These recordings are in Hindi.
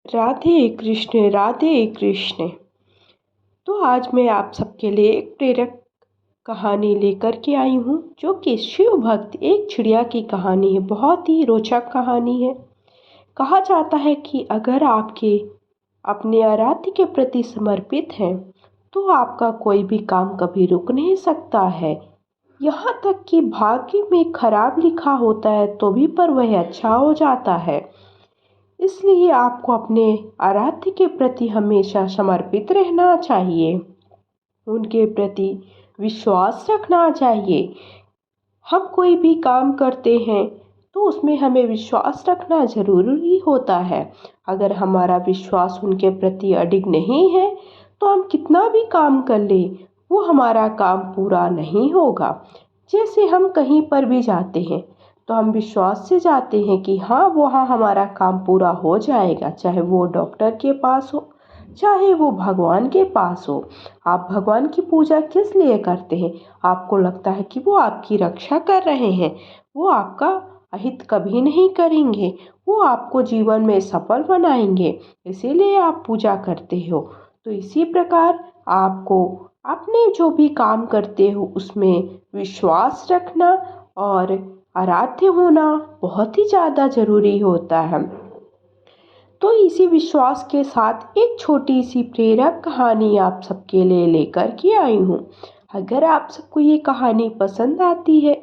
राधे कृष्ण। तो आज मैं आप सबके लिए एक प्रेरक कहानी लेकर के आई हूँ, जो कि शिव भक्त एक चिड़िया की कहानी है। बहुत ही रोचक कहानी है। कहा जाता है कि अगर आपके अपने आराध्य के प्रति समर्पित हैं, तो आपका कोई भी काम कभी रुक नहीं सकता है। यहाँ तक कि भाग्य में खराब लिखा होता है तो भी पर वह अच्छा हो जाता है। इसलिए आपको अपने आराध्य के प्रति हमेशा समर्पित रहना चाहिए, उनके प्रति विश्वास रखना चाहिए। हम कोई भी काम करते हैं तो उसमें हमें विश्वास रखना ज़रूरी होता है। अगर हमारा विश्वास उनके प्रति अडिग नहीं है तो हम कितना भी काम कर लें, वो हमारा काम पूरा नहीं होगा। जैसे हम कहीं पर भी जाते हैं तो हम विश्वास से जाते हैं कि हाँ, वहाँ हमारा काम पूरा हो जाएगा, चाहे वो डॉक्टर के पास हो, चाहे वो भगवान के पास हो। आप भगवान की पूजा किस लिए करते हैं? आपको लगता है कि वो आपकी रक्षा कर रहे हैं, वो आपका अहित कभी नहीं करेंगे, वो आपको जीवन में सफल बनाएंगे, इसीलिए आप पूजा करते हो। तो इसी प्रकार आपको अपने जो भी काम करते हो उसमें विश्वास रखना और आराध्य होना बहुत ही ज़्यादा ज़रूरी होता है। तो इसी विश्वास के साथ एक छोटी सी प्रेरक कहानी आप सबके लिए लेकर के आई हूँ। अगर आप सबको ये कहानी पसंद आती है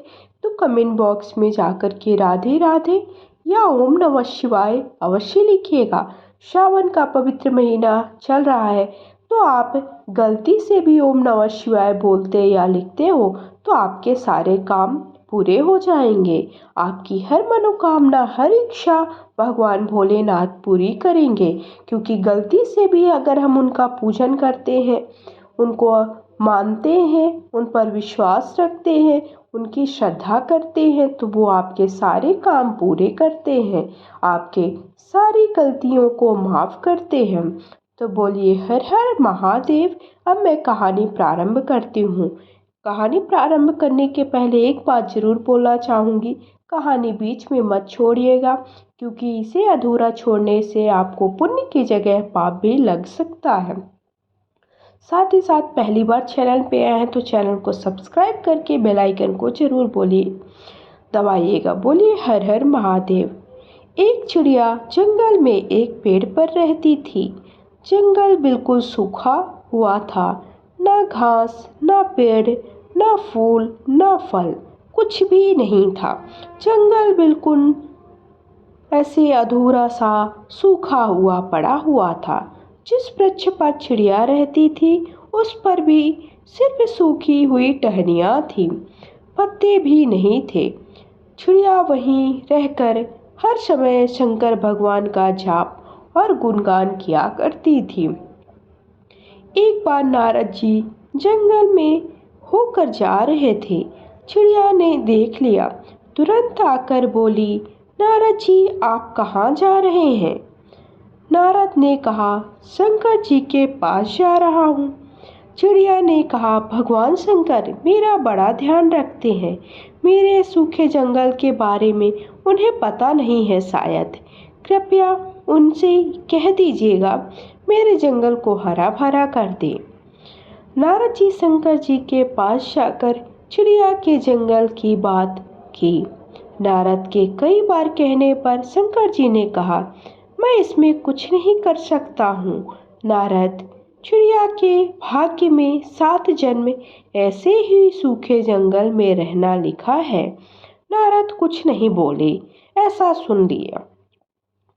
तो कमेंट बॉक्स में जाकर के राधे राधे या ओम नमः शिवाय अवश्य लिखिएगा। श्रावण का पवित्र महीना चल रहा है, तो आप गलती से भी ओम नमः शिवाय बोलते या लिखते हो तो आपके सारे काम पूरे हो जाएंगे। आपकी हर मनोकामना, हर इच्छा भगवान भोलेनाथ पूरी करेंगे। क्योंकि गलती से भी अगर हम उनका पूजन करते हैं, उनको मानते हैं, उन पर विश्वास रखते हैं, उनकी श्रद्धा करते हैं, तो वो आपके सारे काम पूरे करते हैं, आपके सारी गलतियों को माफ़ करते हैं। तो बोलिए हर हर महादेव। अब मैं कहानी प्रारंभ करती हूँ। कहानी प्रारंभ करने के पहले एक बात ज़रूर बोलना चाहूँगी, कहानी बीच में मत छोड़िएगा, क्योंकि इसे अधूरा छोड़ने से आपको पुण्य की जगह पाप भी लग सकता है। साथ ही साथ पहली बार चैनल पे आए हैं तो चैनल को सब्सक्राइब करके बेल आइकन को ज़रूर दबाइएगा। बोलिए हर हर महादेव। एक चिड़िया जंगल में एक पेड़ पर रहती थी। जंगल बिल्कुल सूखा हुआ था, ना घास, ना पेड़, ना फूल, ना फल, कुछ भी नहीं था। जंगल बिल्कुल ऐसे अधूरा सा सूखा हुआ पड़ा हुआ था। जिस वृक्ष पर चिड़िया रहती थी उस पर भी सिर्फ सूखी हुई टहनियाँ थीं, पत्ते भी नहीं थे। चिड़िया वहीं रहकर हर समय शंकर भगवान का जाप और गुणगान किया करती थी। एक बार नारद जी जंगल में होकर जा रहे थे। चिड़िया ने देख लिया, तुरंत आकर बोली, नारद जी आप कहाँ जा रहे हैं? नारद ने कहा, शंकर जी के पास जा रहा हूँ। चिड़िया ने कहा, भगवान शंकर मेरा बड़ा ध्यान रखते हैं, मेरे सूखे जंगल के बारे में उन्हें पता नहीं है शायद। कृपया उनसे कह दीजिएगा मेरे जंगल को हरा भरा कर दे। नारद जी शंकर जी के पास जाकर चिड़िया के जंगल की बात की। नारद के कई बार कहने पर शंकर जी ने कहा, मैं इसमें कुछ नहीं कर सकता हूँ। नारद, चिड़िया के भाग्य में 7 जन्म ऐसे ही सूखे जंगल में रहना लिखा है। नारद कुछ नहीं बोले, ऐसा सुन लिया।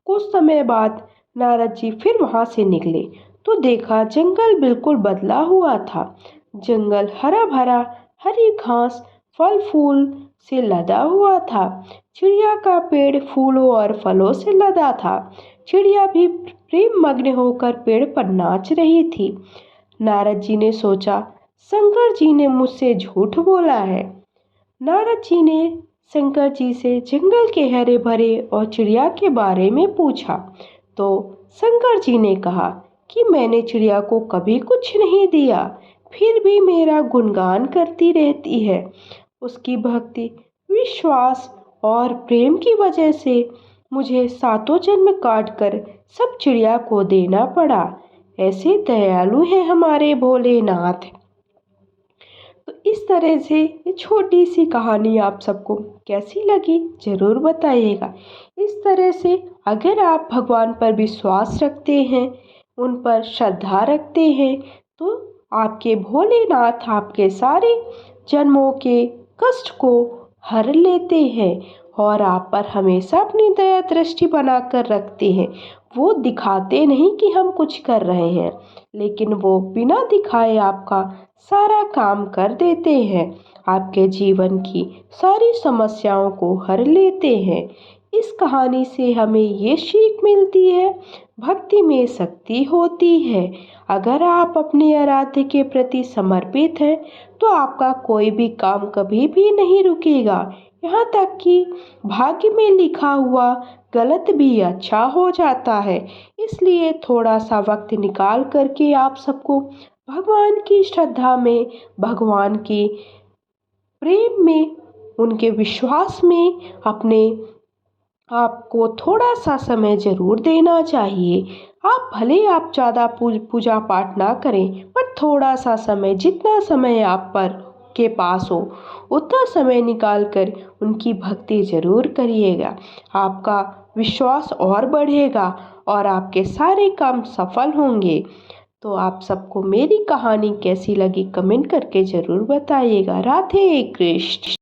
कुछ समय बाद नारद जी फिर वहां से निकले तो देखा जंगल बिल्कुल बदला हुआ था। जंगल हरा भरा, हरी घास, फल फूल से लदा हुआ था। चिड़िया का पेड़ फूलों और फलों से लदा था। चिड़िया भी प्रेम मग्न होकर पेड़ पर नाच रही थी। नारद जी ने सोचा, शंकर जी ने मुझसे झूठ बोला है। नारद जी ने शंकर जी से जंगल के हरे भरे और चिड़िया के बारे में पूछा तो शंकर जी ने कहा कि मैंने चिड़िया को कभी कुछ नहीं दिया, फिर भी मेरा गुणगान करती रहती है। उसकी भक्ति, विश्वास और प्रेम की वजह से मुझे 7 जन्म काट कर सब चिड़िया को देना पड़ा। ऐसे दयालु हैं हमारे भोलेनाथ। तो इस तरह से ये छोटी सी कहानी आप सबको कैसी लगी ज़रूर बताइएगा। इस तरह से अगर आप भगवान पर विश्वास रखते हैं, उन पर श्रद्धा रखते हैं, तो आपके भोलेनाथ आपके सारे जन्मों के कष्ट को हर लेते हैं और आप पर हमेशा अपनी दया दृष्टि बनाकर रखते हैं। वो दिखाते नहीं कि हम कुछ कर रहे हैं, लेकिन वो बिना दिखाए आपका सारा काम कर देते हैं, आपके जीवन की सारी समस्याओं को हर लेते हैं। इस कहानी से हमें ये सीख मिलती है, भक्ति में शक्ति होती है। अगर आप अपने आराध्य के प्रति समर्पित हैं, तो आपका कोई भी काम कभी भी नहीं रुकेगा। यहाँ तक कि भाग्य में लिखा हुआ गलत भी अच्छा हो जाता है। इसलिए थोड़ा सा वक्त निकाल करके आप सबको भगवान की श्रद्धा में, भगवान की प्रेम में, उनके विश्वास में अपने आपको थोड़ा सा समय ज़रूर देना चाहिए। आप भले आप ज़्यादा पूजा पाठ ना करें, पर थोड़ा सा समय, जितना समय आप पर के पास हो उतना समय निकाल कर उनकी भक्ति ज़रूर करिएगा। आपका विश्वास और बढ़ेगा और आपके सारे काम सफल होंगे। तो आप सबको मेरी कहानी कैसी लगी कमेंट करके ज़रूर बताइएगा। राधे कृष्ण।